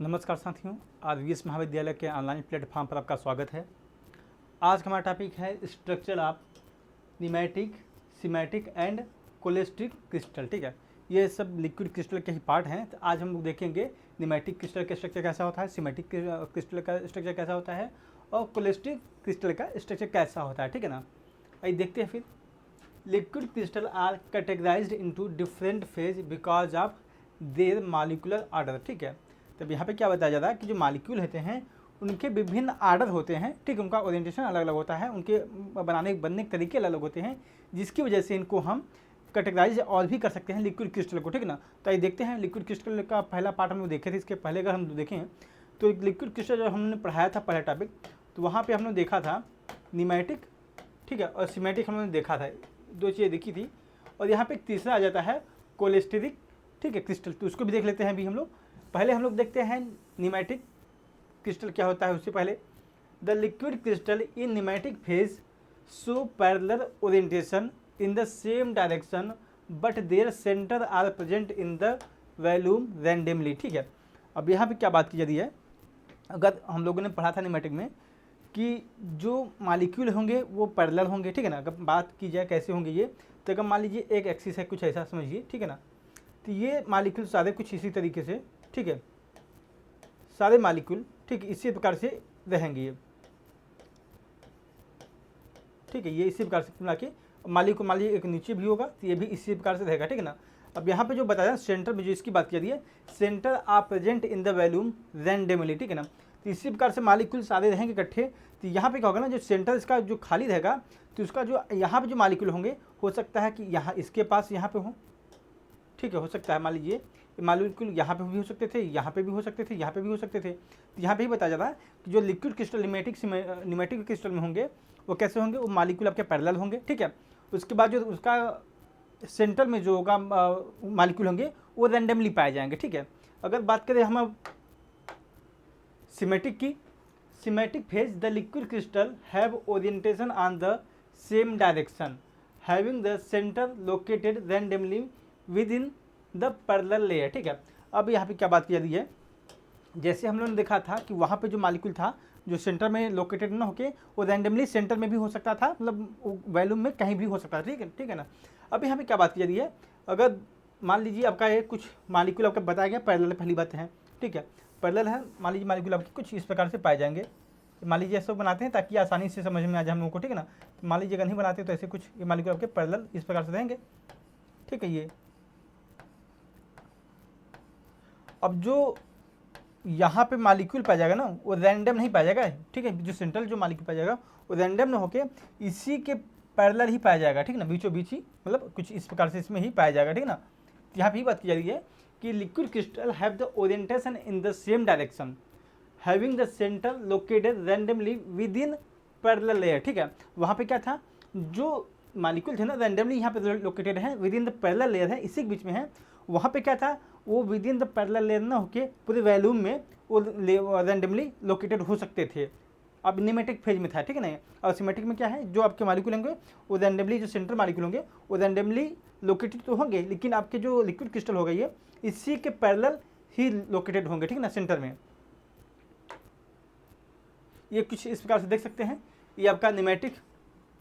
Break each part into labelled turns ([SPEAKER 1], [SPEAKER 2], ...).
[SPEAKER 1] नमस्कार साथियों, आज वीएस महाविद्यालय के ऑनलाइन प्लेटफॉर्म पर आपका स्वागत है। आज का हमारा टॉपिक है structure of nematic, smectic and cholesteric crystal. ठीक है, ये सब लिक्विड क्रिस्टल के ही पार्ट हैं। तो आज हम लोग देखेंगे न्यूमेटिक क्रिस्टल का स्ट्रक्चर कैसा होता है, सिमेटिक क्रिस्टल का स्ट्रक्चर कैसा होता है और कोलेस्ट्रिक क्रिस्टल का स्ट्रक्चर कैसा होता है। ठीक है ना, आइए देखते हैं। फिर liquid crystal are categorised into different phase because of their molecular order. ठीक है, तब यहाँ पे क्या बताया जा रहा है कि जो मॉलिक्यूल होते हैं उनके विभिन्न आर्डर होते हैं। ठीक है, उनका ओरिएंटेशन अलग अलग होता है, उनके बनने के तरीके अलग अलग होते हैं, जिसकी वजह से इनको हम कैटेगराइज और भी कर सकते हैं लिक्विड क्रिस्टल को। ठीक है ना, तो ये देखते हैं लिक्विड क्रिस्टल का पहला पार्ट हम लोग देखे थे। इसके पहले अगर हम देखें तो लिक्विड क्रिस्टल जो हमने पढ़ाया था पहला टॉपिक, तो वहाँ पर हमने देखा था न्यूमेटिक, ठीक है, और सिमेटिक हमने देखा था, दो चीज़ें देखी थी। और यहाँ पे तीसरा आ जाता है कोलेस्ट्रिक, ठीक है, क्रिस्टल। तो उसको भी देख लेते हैं अभी हम लोग। पहले हम लोग देखते हैं न्यूमेटिक क्रिस्टल क्या होता है। उससे पहले the liquid crystal in nematic phase show parallel orientation in the same direction but their centre are present in the volume randomly. ठीक है, अब यहाँ पे क्या बात की जा रही है, अगर हम लोगों ने पढ़ा था न्यूमेटिक में कि जो मॉलिक्यूल होंगे वो पैरेलल होंगे। ठीक है ना, अगर बात की जाए कैसे होंगे ये, तो अगर मान लीजिए एक एक्सिस है, कुछ ऐसा समझिए। ठीक है ना, तो ये मॉलिक्यूल सारे कुछ इसी तरीके से, ठीक है, सारे मॉलिक्यूल ठीक इसी प्रकार से रहेंगे ये। ठीक है, ये इसी प्रकार से मिला के मॉलिक्यूल मान लीजिए एक नीचे भी होगा तो ये भी इसी प्रकार से रहेगा। ठीक है ना, अब यहाँ पे जो बताया सेंटर में जो इसकी बात की जा रही है, centre are present in the volume randomly. ठीक है ना, तो इसी प्रकार से मॉलिक्यूल सारे रहेंगे इकट्ठे। तो यहाँ पे क्या होगा ना, जो सेंटर इसका जो खाली रहेगा तो उसका जो यहाँ पे जो मॉलिक्यूल होंगे, हो सकता है कि यहाँ इसके पास यहाँ पे हो। ठीक है, हो सकता है मान लीजिए मॉलिक्यूल यहाँ पे भी हो सकते थे, यहाँ पे भी हो सकते थे, यहाँ पे भी हो सकते थे। तो यहाँ पे ही बताया जा रहा है कि जो लिक्विड क्रिस्टल न्यूमेटिक क्रिस्टल में होंगे वो कैसे होंगे, वो मॉलिक्यूल आपके पैरेलल होंगे। ठीक है, उसके बाद जो उसका सेंटर में जो होगा मॉलिक्यूल होंगे वो रैंडमली पाए जाएंगे। ठीक है, अगर बात करें हम अब सिमेटिक की, semantic phase the liquid crystal have orientation on the same direction having the centre located randomly with in the parallel layer. ठीक है, अब यहाँ पे क्या बात की जा रही है, जैसे हम लोगों ने देखा था कि वहाँ पे जो मॉलिक्यूल था जो सेंटर में लोकेटेड ना होके वो रैंडमली सेंटर में भी हो सकता था, मतलब वॉल्यूम में कहीं भी हो सकता था। ठीक है ना, अब यहाँ पे क्या बात की जा रही है, अगर मान लीजिए आपका ये कुछ मॉलिक्यूल आपका बताया गया पैरेलल, पहली बात है। ठीक है, पैरेलल है, मान लीजिए मॉलिक्यूल आपके कुछ इस प्रकार से पाए जाएंगे। मान लीजिए ऐसा बनाते हैं ताकि आसानी से समझ में आ जाए हम लोगों को। ठीक है ना, मान लीजिए अगर नहीं बनाते तो ऐसे कुछ ये मॉलिक्यूल आपके पैरेलल इस प्रकार से रहेंगे। ठीक है, ये अब जो यहाँ पे मॉलिक्यूल पाया जाएगा ना वो रैंडम नहीं पाया जाएगा। ठीक है, जो सेंट्रल जो मॉलिक्यूल पाया जाएगा वो रैंडम ना होके इसी के पैरेलल ही पाया जाएगा। ठीक है ना, बीचों बीच ही, मतलब कुछ इस प्रकार से इसमें ही पाया जाएगा। ठीक है ना, तो यहाँ पे ही बात की जा रही है कि liquid crystal have the orientation in the same direction having the centre located randomly with in parallel layer. ठीक है, वहाँ पे क्या था, जो मॉलिक्यूल थे ना रैंडमली यहाँ पे लोकेटेड है, with in the parallel layer है, इसी के बीच में है। वहाँ पे क्या था, वो with in the parallel layer ना होके पूरे वॉल्यूम में वो रैंडमली लोकेटेड हो सकते थे। अब न्यूमेटिक फेज में था। ठीक है ना, और सिमेटिक में क्या है, जो आपके मॉलिक्यूल होंगे वो रैंडमली, जो सेंटर मॉलिक्यूल होंगे वो रैंडमली लोकेटेड तो होंगे, लेकिन आपके जो लिक्विड क्रिस्टल होगा ये इसी के पैरेलल ही लोकेटेड होंगे। ठीक है ना, सेंटर में ये कुछ इस प्रकार से देख सकते हैं, ये आपका न्यूमेटिक।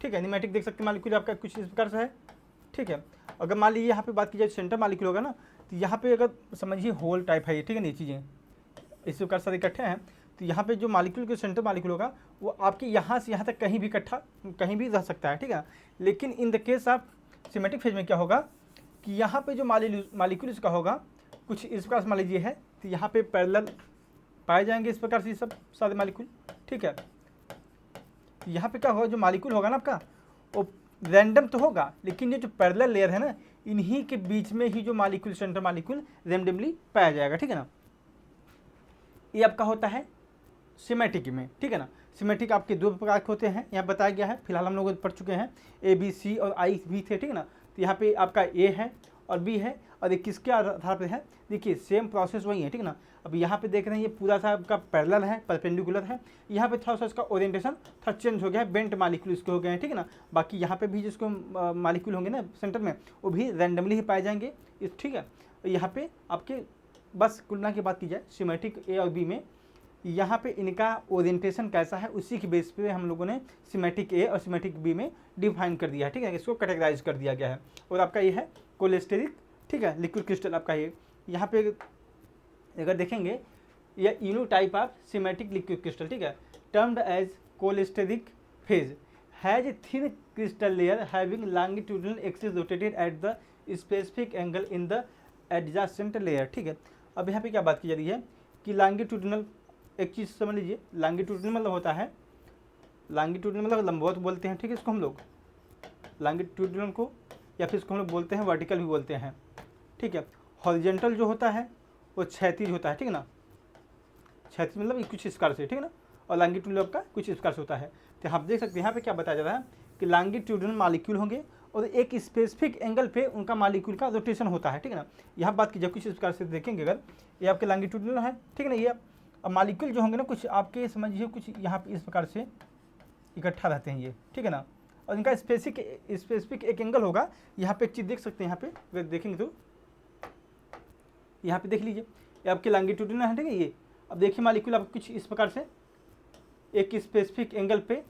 [SPEAKER 1] ठीक है, न्यूमेटिक देख सकते हैं, मॉलिक्यूल आपका कुछ इस प्रकार से है। ठीक है, अगर मान लीजिए यहाँ पे बात की जाए सेंटर मॉलिक्यूल होगा ना, तो यहाँ पे अगर समझिए होल टाइप है ये। ठीक है ना, ये चीज़ें इस प्रकार से इकट्ठे हैं, तो यहाँ पे जो मॉलिक्यूल के सेंटर मॉलिक्यूल होगा वो आपके यहाँ से यहाँ तक कहीं भी इकट्ठा कहीं भी रह सकता है। ठीक है, लेकिन in the case of semantic phase में क्या होगा कि यहाँ पे जो मॉलिक्यूल इसका होगा कुछ इस प्रकार से मान लीजिए है, तो यहाँ पे पैरेलल पाए जाएंगे इस प्रकार से सब सारे मॉलिक्यूल। ठीक है, यहाँ पे क्या होगा, जो मॉलिक्यूल होगा ना आपका वो रैंडम तो होगा, लेकिन ये जो पैरेलल लेयर है ना इन्हीं के बीच में ही जो मॉलिक्यूल सेंटर मॉलिक्यूल रैंडमली पाया जाएगा। ठीक है ना, ये आपका होता है सिमेटिक में। ठीक है ना, सिमेटिक आपके दो प्रकार के होते हैं, यहाँ बताया गया है, फिलहाल हम लोग पढ़ चुके हैं, ए बी सी और आई भी थे। ठीक है ना, तो यहाँ पे आपका ए है और बी है, और ये किसके आधार पर है, देखिए सेम प्रोसेस वही है। ठीक है ना, अब यहाँ पे देख रहे हैं ये पूरा सा आपका पैरेलल है, परपेंडिकुलर है। यहाँ पे थोड़ा सा इसका ओरिएंटेशन थोड़ा चेंज हो गया है, बेंट मॉलिक्यूल इसके हो गए हैं। ठीक है ना, बाकी यहाँ पे भी जिसको मॉलिक्यूल होंगे ना सेंटर में वो भी रैंडमली ही पाए जाएंगे। ठीक है, यहाँ पे आपके बस तुलना की बात की जाए सिमेट्रिक ए और बी में, यहाँ पे इनका ओरिएंटेशन कैसा है उसी की बेस पे हम लोगों ने सिमेट्रिक ए और सिमेट्रिक बी में डिफाइन कर दिया है, ठीक है, इसको कैटेगराइज कर दिया गया है। और आपका ये है कोलेस्टेरिक, ठीक है, लिक्विड क्रिस्टल आपका ये यहाँ पे अगर देखेंगे यह unique type of symmetric liquid crystal, ठीक है, termed as cholesteric phase has thin crystal layer having longitudinal axis rotated at the specific angle in the adjacent layer, ठीक है। अब यहाँ पे क्या बात की जा रही है कि लॉन्गिट्यूडिनल, एक चीज़ समझ लीजिए, लॉन्गिट्यूडिनल मतलब होता है, लॉन्गिट्यूडिनल मतलब लंबवत बोलते हैं, ठीक है, इसको हम लोग लॉन्गिट्यूडिनल को, या फिर इसको हम लोग बोलते हैं वर्टिकल भी बोलते हैं, ठीक है। हॉरिजेंटल जो होता है वो क्षैतिज होता है, ठीक है ना, क्षैतिज मतलब कुछ इस प्रकार से, ठीक है ना, और लॉन्गिट्यूडिनल आपका कुछ इस प्रकार से होता है। तो आप देख सकते हैं यहाँ पे क्या बताया जा रहा है कि लॉन्गिट्यूडिनल मॉलिक्यूल होंगे और एक स्पेसिफिक एंगल पे उनका मॉलिक्यूल का रोटेशन होता है, ठीक है ना। यहाँ बात की जाए कुछ इस प्रकार से देखेंगे, अगर ये आपके लॉन्गिट्यूडिनल है, ठीक है ना, ये अब मॉलिक्यूल जो होंगे ना कुछ आपके समझिए कुछ यहाँ पे इस प्रकार से इकट्ठा रहते हैं ये, ठीक है ना, और इनका स्पेसिफिक एक एंगल होगा। यहाँ पे एक चीज़ देख सकते हैं, यहाँ पे अगर देखेंगे तो यहाँ पे देख लीजिए ये आपके लॉन्गिट्यूडिनल है, ठीक है, ये अब देखिए मॉलिक्यूल आप कुछ इस प्रकार से एक स्पेसिफिक एंगल पे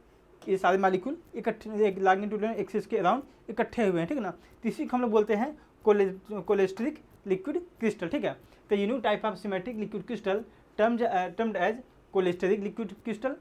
[SPEAKER 1] ये सारे मॉलिक्यूल इकट्ठे एक लॉन्गिट्यूडिनल एक्सिस के अराउंड इकट्ठे हुए हैं, ठीक है ना। तो इसी को हम लोग बोलते हैं कोलेस्टेरिक लिक्विड क्रिस्टल, ठीक है। तो unique type of symmetric liquid crystal termed as cholesteric liquid crystal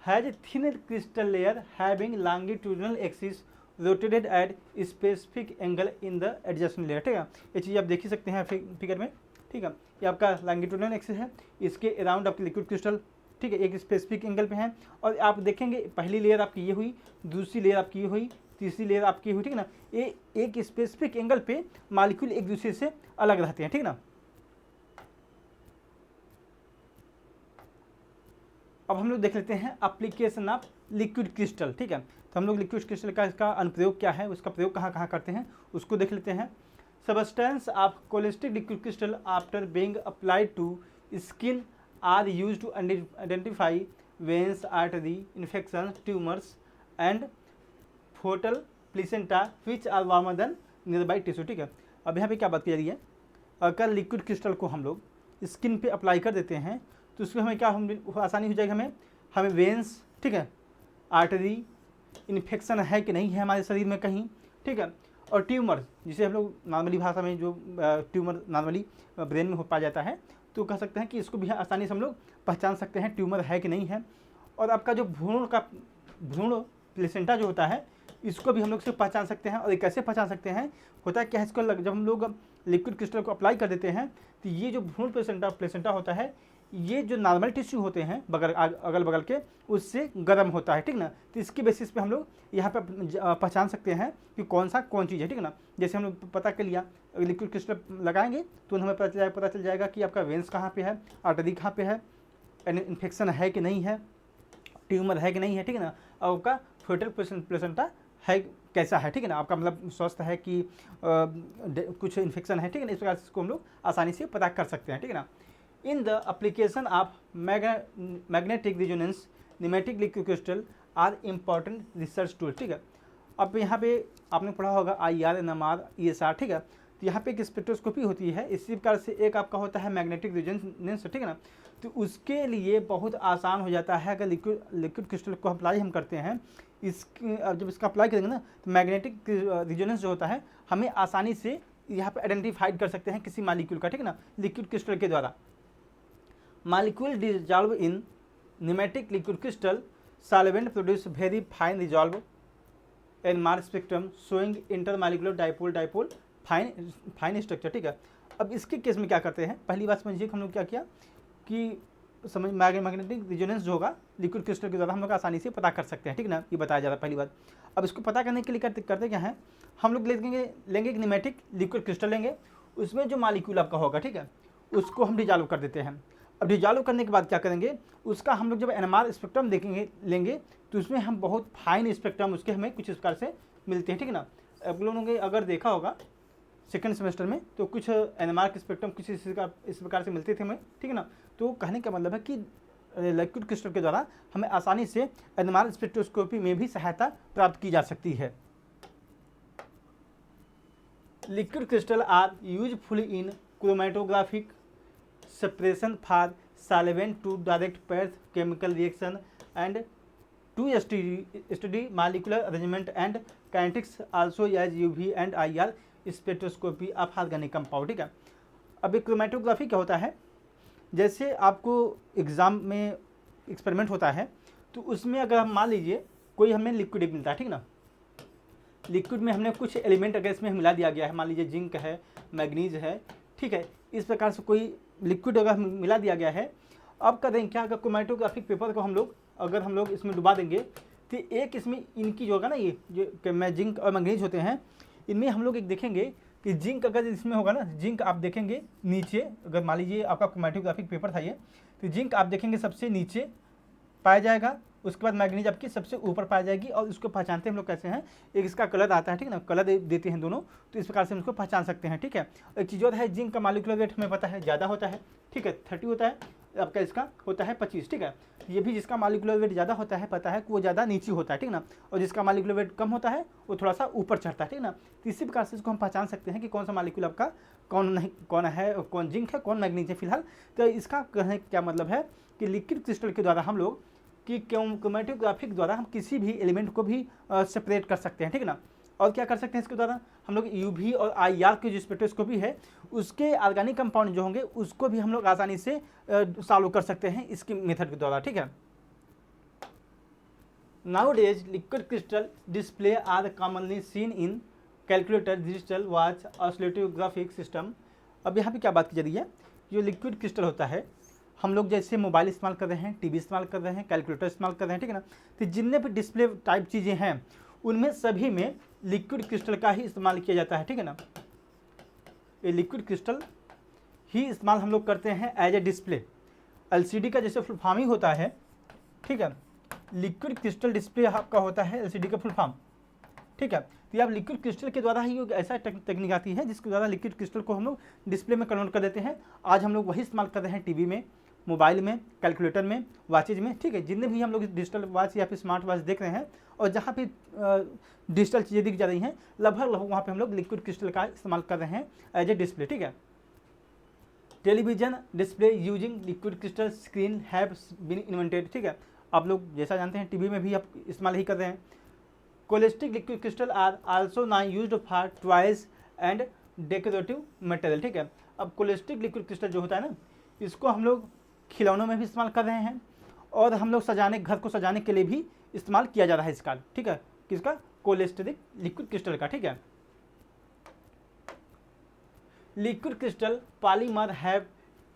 [SPEAKER 1] has thin crystal layer having longitudinal axis rotated at specific angle in the adjacent layer, ठीक है। ये चीज़ आप देख ही सकते हैं फिगर में, ठीक है। ये आपका लॉन्गिट्यूडिनल एक्सिस है, इसके अराउंड आपकी लिक्विड क्रिस्टल, ठीक है, एक स्पेसिफिक एंगल पे है। और आप देखेंगे पहली लेयर आपकी ये हुई, दूसरी लेयर आपकी ये हुई, तीसरी लेयर आपकी हुई, ठीक है ना। ये एक स्पेसिफिक एंगल पे मॉलिक्यूल एक दूसरे से अलग रहते हैं, ठीक है ना। अब हम लोग देख लेते हैं एप्लीकेशन ऑफ लिक्विड क्रिस्टल, ठीक है। तो हम लोग लिक्विड क्रिस्टल का इसका अनुप्रयोग क्या है, उसका प्रयोग कहाँ कहाँ करते हैं उसको देख लेते हैं। Substance of cholesteric liquid crystal after being applied to skin are used to identify veins, artery, infections, tumors and foetal placenta which are warmer than nearby tissue, ठीक है। अब यहाँ पे क्या बात की जा रही है, अगर लिक्विड क्रिस्टल को हम लोग स्किन पे अप्लाई कर देते हैं तो उसमें हमें क्या आसानी हो जाएगी, हमें वेंस, ठीक है, आर्टरी, इन्फेक्शन है कि नहीं है हमारे शरीर में कहीं, ठीक है, और ट्यूमर जिसे हम लोग नॉर्मली भाषा में जो ट्यूमर नॉर्मली ब्रेन में हो पाया जाता है, तो कह सकते हैं कि इसको भी आसानी से हम लोग पहचान सकते हैं ट्यूमर है कि नहीं है। और आपका जो भ्रूण प्लेसेंटा जो होता है इसको भी हम लोग से पहचान सकते हैं। और ये कैसे पहचान सकते हैं, होता है क्या है, इसको जब हम लोग लिक्विड क्रिस्टल को अप्लाई कर देते हैं तो ये जो भ्रूण प्लेसेंटा होता है, ये जो नॉर्मल टिश्यू होते हैं अगल बगल के, उससे गर्म होता है, ठीक ना। तो इसके बेसिस पे हम लोग यहाँ पे पहचान सकते हैं कि कौन चीज़ है, ठीक है ना। जैसे हम लोग पता कर लिया लिक्विड क्रिस्टल लगाएंगे तो हमें पता चल जाएगा कि आपका वेंस कहाँ पे है, आर्टरी कहाँ पे है, इन्फेक्शन है कि नहीं है, ट्यूमर है कि नहीं है, ठीक है ना, और आपका फोएटल प्लेसेंटा है कैसा है, ठीक है ना, आपका मतलब स्वस्थ है कि कुछ इन्फेक्शन है, ठीक है ना। इस प्रकार से इसको हम लोग आसानी से पता कर सकते हैं, ठीक है ना। In the application of magnetic resonance, pneumatic liquid crystal are important research tool, ठीक है। अब यहाँ पे आपने पढ़ा होगा IR, NMR, ESR, ठीक है। तो यहाँ पे एक स्पेक्ट्रोस्कोपी होती है, इसी प्रकार से एक आपका होता है मैग्नेटिक रेजोनेंस, ठीक है ना। तो उसके लिए बहुत आसान हो जाता है अगर लिक्विड क्रिस्टल को अप्लाई हम करते हैं, जब इसका अप्लाई करेंगे ना तो मैग्नेटिक रेजोनेंस जो होता है हमें आसानी से यहाँ पे आइडेंटिफाइड कर सकते हैं किसी मॉलिक्यूल का, ठीक है ना, लिक्विड क्रिस्टल के द्वारा। Molecule dissolve in pneumatic liquid crystal solvent produce very fine resolve NMR spectrum showing intermolecular dipole fine structure, ठीक है। अब इसके केस में क्या करते हैं, पहली बात समझिए हम लोग क्या किया कि मैग्नेटिक रेजोनेंस जो होगा लिक्विड क्रिस्टल के द्वारा हम लोग आसानी से पता कर सकते हैं, ठीक है ना, ये बताया जा रहा है पहली बात। अब इसको पता करने के लिए करते क्या है, हम लोग लेंगे एक न्यूमेटिक लिक्विड क्रिस्टल लेंगे, उसमें जो मॉलिक्यूल आपका होगा, ठीक है, उसको हम डिजॉल्व कर देते हैं। अब डिजॉल्व करने के बाद क्या करेंगे, उसका हम लोग जब NMR स्पेक्ट्रम लेंगे तो उसमें हम बहुत फाइन स्पेक्ट्रम उसके हमें कुछ इस प्रकार से मिलते हैं, ठीक है ना। आप लोगों ने अगर देखा होगा सेकंड सेमेस्टर में तो कुछ NMR के स्पेक्ट्रम कुछ इस प्रकार से मिलते थे हमें, ठीक है ना। तो कहने का मतलब है कि लिक्विड क्रिस्टल के द्वारा हमें आसानी से NMR स्पेक्ट्रोस्कोपी में भी सहायता प्राप्त की जा सकती है। Liquid crystal are useful in chromatographic separation for solvent to direct path chemical reaction and to study molecular arrangement and kinetics also as UV and IR spectroscopy of organic compound. ठीक है, अभी क्रोमेटोग्राफी क्या होता है, जैसे आपको exam में experiment होता है तो उसमें अगर हम मान लीजिए कोई हमें लिक्विड मिलता है, ठीक ना, लिक्विड में हमने कुछ एलिमेंट अगर इसमें मिला दिया गया है, मान लीजिए जिंक है, मैग्नीज है, ठीक है, इस प्रकार से कोई लिक्विड अगर मिला दिया गया है। अब कर देंगे क्या, अगर क्रोमेटोग्राफिक पेपर को अगर हम लोग इसमें डुबा देंगे तो एक इसमें इनकी जो होगा ना, ये जो जिंक और मैग्नीज होते हैं, इनमें हम लोग एक देखेंगे कि जिंक अगर इसमें होगा ना, जिंक आप देखेंगे नीचे, अगर मान लीजिए आपका क्रोमेटोग्राफिक पेपर था ये, तो जिंक आप देखेंगे सबसे नीचे पाया जाएगा, उसके बाद मैग्नीज आपकी सबसे ऊपर पाई जाएगी। और इसको पहचानते हम लोग कैसे हैं, एक इसका कलर आता है, ठीक है ना, कलर देते हैं दोनों, तो इस प्रकार से हम इसको पहचान सकते हैं। ठीक है, एक चीज़ और है, जिंक का मॉलिक्यूलर वेट हमें पता है ज़्यादा होता है, ठीक है, 30 होता है, आपका इसका होता है 25। ठीक है, ये भी जिसका मॉलिक्यूलर वेट ज़्यादा होता है पता है कि वो ज़्यादा नीचे होता है, ठीक ना, और जिसका मॉलिक्यूलर वेट कम होता है वो थोड़ा सा ऊपर चढ़ता है, ठीक ना। तो इसी प्रकार से इसको हम पहचान सकते हैं कि कौन सा मॉलिक्यूल आपका कौन है, कौन जिंक है, कौन मैग्नीज है फिलहाल। तो इसका कहने क्या मतलब है कि लिक्विड क्रिस्टल के द्वारा हम लोग कि क्रोमेटोग्राफिक द्वारा हम किसी भी एलिमेंट को भी सेपरेट कर सकते हैं, ठीक ना। और क्या कर सकते हैं इसके द्वारा, हम लोग यूवी और IR की जो स्पेक्ट्रोस्कोपी है उसके ऑर्गेनिक कंपाउंड जो होंगे उसको भी हम लोग आसानी से सॉल्व कर सकते हैं इसकी मेथड के द्वारा। ठीक है, nowadays liquid crystal display are commonly seen in calculator, digital watch, oscillographic system. अब यहाँ पे क्या बात की जा रही है, जो लिक्विड क्रिस्टल होता है, हम लोग जैसे मोबाइल इस्तेमाल कर रहे हैं, टीवी इस्तेमाल कर रहे हैं, कैलकुलेटर इस्तेमाल कर रहे हैं, ठीक है ना, तो जितने भी डिस्प्ले टाइप चीज़ें हैं उनमें सभी में लिक्विड क्रिस्टल का ही इस्तेमाल किया जाता है, ठीक है ना। ये लिक्विड क्रिस्टल ही इस्तेमाल हम लोग करते हैं एज ए डिस्प्ले। LCD का जैसे फुल फॉर्म ही होता है, ठीक है, लिक्विड क्रिस्टल डिस्प्ले आपका होता है LCD का फुल फॉर्म, ठीक है। तो आप लिक्विड क्रिस्टल के द्वारा ही ऐसा टेक्निक आती है जिसके द्वारा लिक्विड क्रिस्टल को हम लोग डिस्प्ले में कन्वर्ट कर देते हैं। आज हम लोग वही इस्तेमाल कर रहे हैं टीवी में, मोबाइल में, कैलकुलेटर में, वॉचेज में, ठीक है, जितने भी हम लोग डिजिटल वॉच या फिर स्मार्ट वॉच देख रहे हैं और जहाँ पे डिजिटल चीज़ें दिख जा रही हैं लगभग वहाँ पे हम लोग लिक्विड क्रिस्टल का इस्तेमाल कर रहे हैं एज ए डिस्प्ले। ठीक है, television display using liquid crystal screen have been invented. ठीक है, आप लोग जैसा जानते हैं टीवी में भी आप इस्तेमाल ही कर रहे हैं। Cholesteric liquid crystal are also now used for toys and decorative material. ठीक है, अब कोलेस्टिक लिक्विड क्रिस्टल जो होता है ना, इसको हम लोग खिलौनों में भी इस्तेमाल कर रहे हैं और हम लोग घर को सजाने के लिए भी इस्तेमाल किया जा रहा है इसका। ठीक है, किसका, कोलेस्टिक लिक्विड क्रिस्टल का। ठीक है, liquid crystal polymer have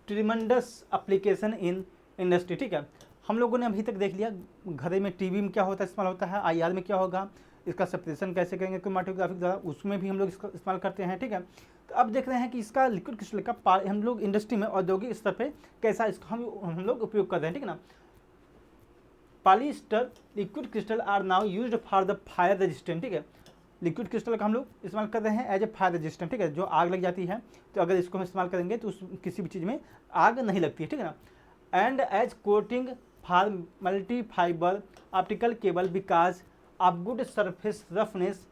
[SPEAKER 1] tremendous application in industry. ठीक है, हम लोगों ने अभी तक देख लिया घर में, टीवी में क्या होता है इस्तेमाल होता है, IR में क्या होगा, इसका सेपरेशन कैसे करेंगे क्रोमेटोग्राफिक द्वारा, उसमें भी हम लोग इसका इस्तेमाल करते हैं। ठीक है, तो अब देख रहे हैं कि इसका लिक्विड क्रिस्टल का हम लोग इंडस्ट्री में, औद्योगिक स्तर पे कैसा इसका हम लोग उपयोग कर रहे हैं। ठीक है ना, polyester liquid crystal are now used for the fire resistant. ठीक है, लिक्विड क्रिस्टल का हम लोग इस्तेमाल कर रहे हैं एज ए फायर रेजिस्टेंट। ठीक है, जो आग लग जाती है तो अगर इसको हम इस्तेमाल करेंगे तो किसी भी चीज़ में आग नहीं लगती है, ठीक है ना। And as coating for multi fibre optical cable because of good surface roughness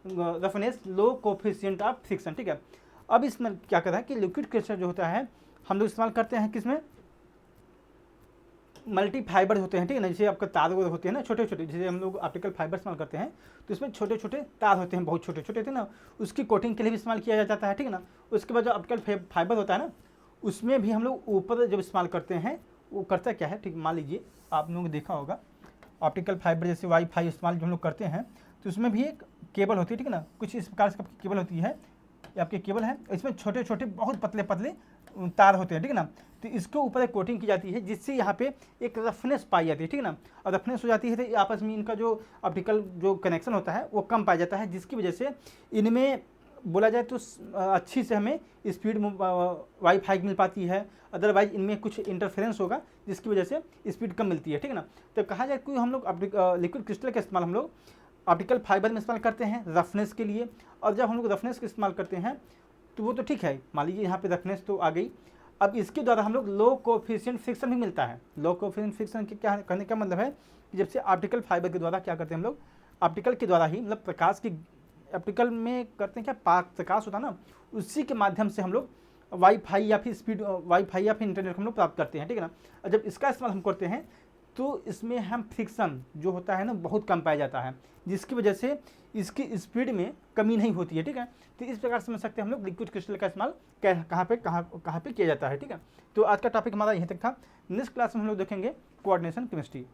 [SPEAKER 1] roughness low coefficient of friction. ठीक है, अब इसमें क्या कर रहा है कि लिक्विड क्रिस्टल जो होता है हम लोग इस्तेमाल करते हैं किसमें, मल्टी फाइबर होते हैं, ठीक है ना, जैसे आपका तार होते हैं ना छोटे छोटे, जैसे हम लोग ऑप्टिकल फाइबर इस्तेमाल करते हैं तो इसमें छोटे छोटे तार होते हैं, बहुत छोटे छोटे थे ना, उसकी कोटिंग के लिए भी इस्तेमाल किया जाता है। ठीक है ना, उसके बाद जो ऑप्टिकल फाइबर होता है ना, उसमें भी हम लोग ऊपर जब इस्तेमाल करते हैं वो करता क्या है, ठीक, मान लीजिए आप लोगों ने देखा होगा ऑप्टिकल फाइबर जैसे वाईफाई इस्तेमाल जो हम लोग करते हैं तो उसमें भी एक केबल होती है, ठीक है ना, कुछ इस प्रकार से आपकी केबल होती है, ये आपकी केबल है, इसमें छोटे छोटे बहुत पतले पतले तार होते हैं, ठीक है ना, तो इसके ऊपर एक कोटिंग की जाती है जिससे यहाँ पे एक रफनेस पाई जाती है, ठीक है ना, और रफनेस हो जाती है तो आपस में इनका जो ऑप्टिकल जो कनेक्शन होता है वो कम पाया जाता है, जिसकी वजह से इनमें बोला जाए तो अच्छी से हमें स्पीड वाईफाई मिल पाती है, अदरवाइज इनमें कुछ इंटरफेरेंस होगा जिसकी वजह से स्पीड कम मिलती है, ठीक है ना। तो कहा जाए कि हम लोग लिक्विड क्रिस्टल का इस्तेमाल हम लोग ऑप्टिकल फाइबर में इस्तेमाल करते हैं रफनेस के लिए, और जब हम लोग रफनेस का इस्तेमाल करते हैं तो वो तो ठीक है, मान लीजिए यहाँ पे रफनेस तो आ गई, अब इसके द्वारा हम लोग लो कोफिशिएंट फ्रिक्शन भी मिलता है। लो कोफिशिएंट फ्रिक्शन के क्या करने का मतलब है कि जब से ऑप्टिकल फाइबर के द्वारा क्या करते हैं हम लोग, ऑप्टिकल के द्वारा ही मतलब प्रकाश की, ऑप्टिकल में करते हैं क्या, प्रकाश होता है ना, उसी के माध्यम से हम लोग वाईफाई या फिर स्पीड वाईफाई या फिर इंटरनेट हम लोग प्राप्त करते हैं, ठीक है ना। और जब इसका इस्तेमाल हम करते हैं तो इसमें हम फ्रिक्शन जो होता है ना बहुत कम पाया जाता है, जिसकी वजह से इसकी स्पीड में कमी नहीं होती है, ठीक है। तो इस प्रकार समझ सकते हैं हम लोग लिक्विड क्रिस्टल का इस्तेमाल कहाँ पे किया जाता है, ठीक है। तो आज का टॉपिक हमारा यहीं तक था। नेक्स्ट क्लास में हम लोग देखेंगे कोऑर्डिनेशन केमिस्ट्री।